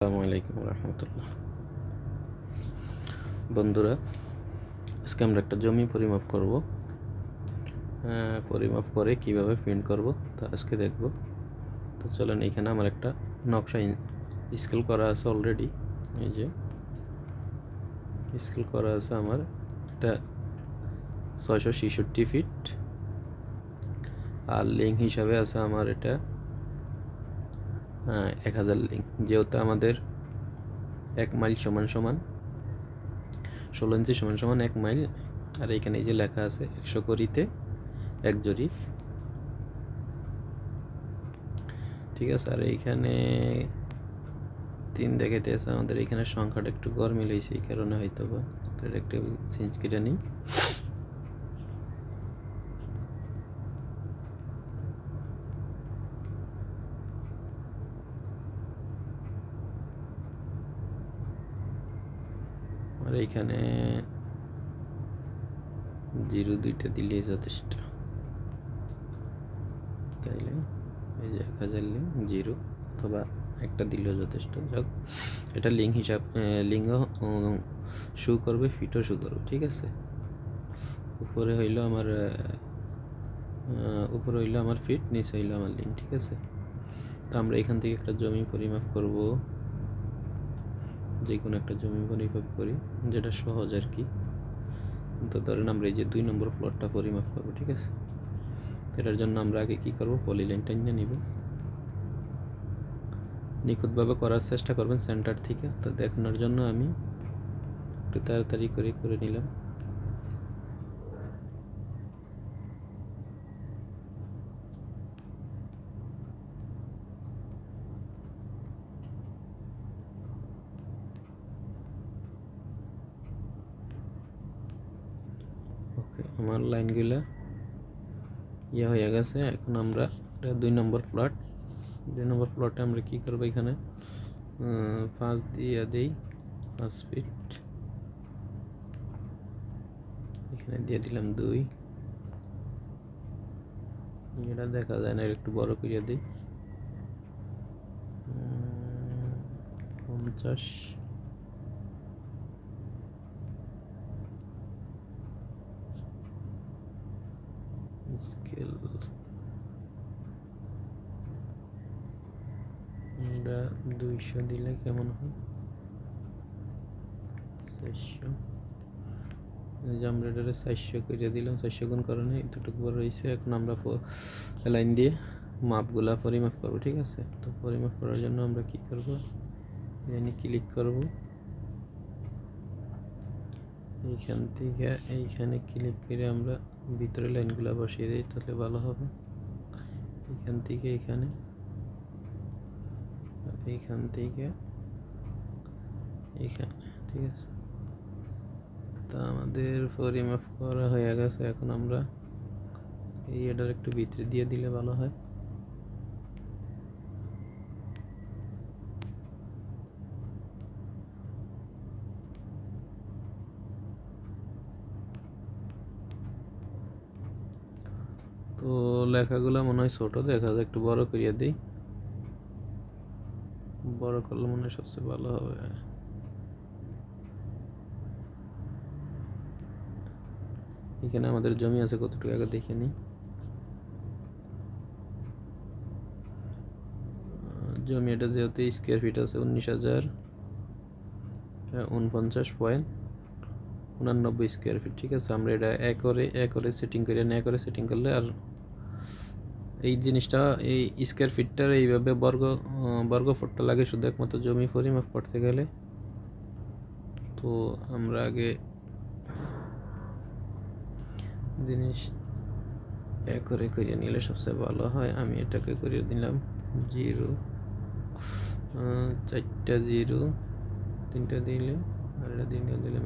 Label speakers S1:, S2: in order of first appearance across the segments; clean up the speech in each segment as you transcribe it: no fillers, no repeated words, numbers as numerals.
S1: আসসালামু আলাইকুম রহমতুল্লাহ। বন্ধুরা, আজকে আমরা একটা জমি পরিমাপ করব। পরিমাপ করে কিভাবে প্রিন্ট করব তা আজকে দেখব। তো চলেন, এখানে আমার একটা নকশা স্কেল করা আছে অলরেডি। এই যে স্কেল করা আছে আমার, এটা 666 ফিট, আর লিঙ্ক হিসাবে আছে আমার এটা 1000 লিঙ্ক। যেহেতু আমাদের 1 মাইল সমান সমান 16 ইঞ্চি সমান সমান 1 মাইল, আর এখানে এই যে লেখা আছে 100 করিতে 1 জরিপ, ঠিক আছে। আর এইখানে 3 দেখাইতে আছে, আমাদের এখানে সংখ্যাটা একটু গরমিল হয়েছে, এই কারণে হয়তো বা। তো এটা একটু চেঞ্জ করে নিই। আর এইখানে 0 2টা দিলেই যথেষ্ট, তাইলে এই যে 1000 লিঙ্ক 0 অথবা একটা দিলেও যথেষ্ট। যাক, এটা লিঙ্ক হিসাব, লিঙ্কও শো করবে, ফিটও শো করবে, ঠিক আছে। উপরে হইলো আমার ফিট, নিচে হইলো আমার লিঙ্ক, ঠিক আছে। তো আমরা এখান থেকে একটা জমি পরিমাপ করব, যে কোনো একটা জমি পরিমাপ করি, যেটা সহজ আর কি। তো ধরেন আমরা এই যে 2 নম্বর প্লটটা পরিমাপ করব, ঠিক আছে। এটার জন্য আমরা আগে কি করব, পলিলাইন টেনে নিব, নিখুঁতভাবে করার চেষ্টা করবেন সেন্টার থেকে। তো দেখানোর জন্য আমি একটু তাড়াতাড়ি করে নিলাম। ওকে, আমার লাইনগুলা হয়ে গেছে। এখন আমরা 2 নম্বর প্লটে আমরা কি করব, এখানে 5 দিয়ে দেই, 5 ফিট, এখানে দিয়ে দিলাম 2। এটা দেখা যায় না, একটু বড় করে দিই, 50। স্কেল 200 দিলে কেমন হয়, 400। আমরা এটারে 400 করে দিলাম, 400 গুণ কারণে এতটুকু বড় রয়েছে। এখন আমরা লাইন দিয়ে মাপগুলা পরিমাপ করব, ঠিক আছে। তো পরিমাপ করার জন্য আমরা কি করব, এখানে ক্লিক করব, এইখান থেকে এইখানে ক্লিক করে আমরা ভিতরে লাইনগুলো বসিয়ে দিই, তাহলে ভালো হবে। এখান থেকে এইখানে, এইখান থেকে এইখানে, ঠিক আছে। তা আমাদের পরিমাপ করা হয়ে গেছে। এখন আমরা এই এটার একটু ভিতরে দিয়ে দিলে ভালো হয়। তো লেখাগুলো মনে হয় ছোট দেখা যায়, একটু বড় করিয়ে দিই, বড় করলে মনে হয় সবচেয়ে ভালো হবে। এখানে আমাদের জমি আছে কতটুকু আগে দেখে নিই। জমি এটা যেহেতু স্কোয়ার ফিট আছে 19,049.89 স্কোয়ার ফিট, ঠিক আছে। আমরা এটা একরে সেটিং করলে, আর এই জিনিসটা, এই স্কোয়ার ফিটটার এইভাবে বর্গ ফুটটা লাগে শুধু একমাত্র জমি পরিমাপ করতে গেলে। তো আমরা আগে জিনিস একরে করিয়ে নিলে সবচেয়ে ভালো হয়। আমি এটাকে করিয়ে দিলাম 0, 4টা 0, 3টা দিলে, আর এটা দিলাম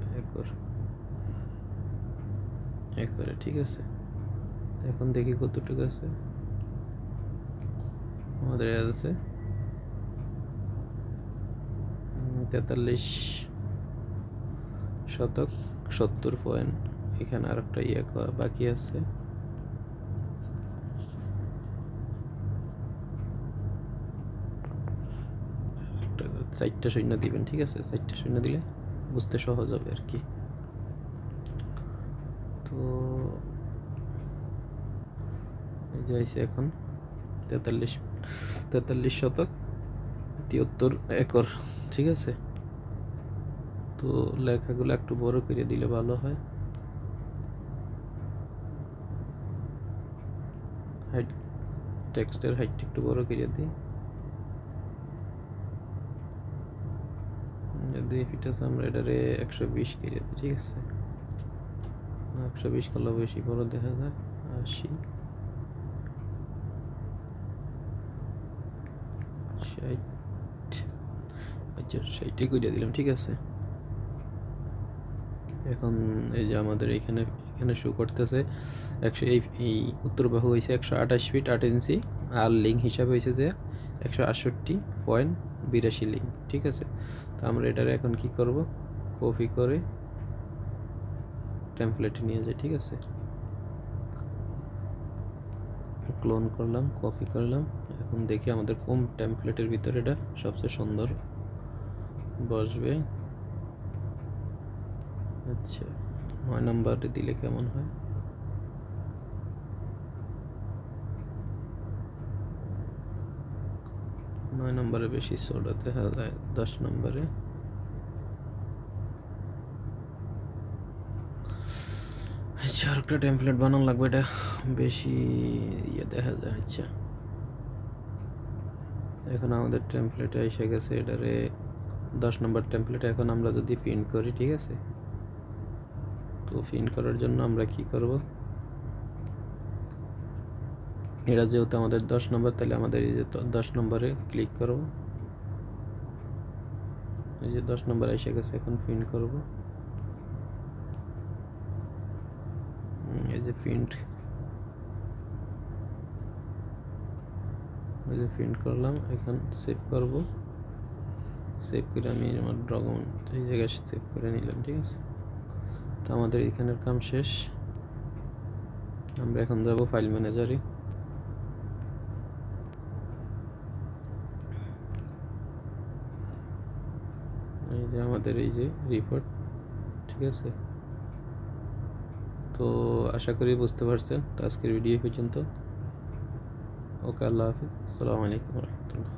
S1: একরে, ঠিক আছে। এখন দেখি কতটুকু আছে আমাদের, আছে 43 শতক 70 পয়েন্ট। এখানে আর একটা বাকি আছে, 4টা শূন্য দিবেন, ঠিক আছে? 4টা শূন্য দিলে বুঝতে সহজ হবে আর কি। তো যাইছে এখন 43 শতক 73 একর, ঠিক আছে? তো লেখাগুলো একটু বড় করে দিলে ভালো হয়। হাইট, টেক্সটের হাইটটা একটু বড় করে দিই। যদি ফিট আছে আমরা এটারে 120 করে দিই, ঠিক আছে? 120 করলে বেশি বড় দেখা যায়। 80, 60, আচ্ছা 60 করে দিলাম, ঠিক আছে? এখন এই যে আমাদের এখানে শো করতেছে 100, এই উত্তর বাহু হয়েছে 128 ফিট 8 ইঞ্চি, আর লিঙ্ক হিসাবে হয়েছে যে 168.82 লিঙ্ক, ঠিক আছে? তো আমরা এটার এখন কি করব, কপি করে টেমপ্লেটে নিয়ে যাই, ঠিক আছে? ক্লোন করলাম, কপি করলাম। এখন দেখি আমাদের কোন টেমপ্লেটের ভিতরে এটা সবচেয়ে সুন্দর বসবে। আচ্ছা 9 নাম্বারে দিলে কেমন হয়? 9 নম্বরে বেশি ছোট দেখা যায়, 10 নম্বরে। আচ্ছা আর একটা টেমপ্লেট বানানো লাগবে, এটা বেশি দেখা যায়। আচ্ছা এখন আমাদের টেমপ্লেটে এসে গেছে, এটারে 10 নম্বর টেমপ্লেট। এখন আমরা যদি প্রিন্ট করি, ঠিক আছে? তো প্রিন্ট করার জন্য আমরা কি করব, এটা যেহেতু আমাদের 10 নম্বর, তাহলে আমাদের এই যে 10 নম্বরে ক্লিক করব। এই যে 10 নম্বর এসে গেছে, এখন প্রিন্ট করব। এই যে প্রিন্ট, এই যে প্রিন্ট করলাম। এখন সেভ করব। সেভ করে আমি আমার ডকুমেন্ট এই জায়গায় সেভ করে নিলাম, ঠিক আছে? তো আমাদের এখানের কাম শেষ। আমরা এখন যাব ফাইল ম্যানেজারে। এই যে আমাদের এই যে রিপোর্ট, ঠিক আছে? তো আশা করি বুঝতে পারছেন। তো আজকের ভিডিও পর্যন্ত। ওকে, আল্লাহ হাফিজ, আসসালামু আলাইকুম রহমতুল্লাহ।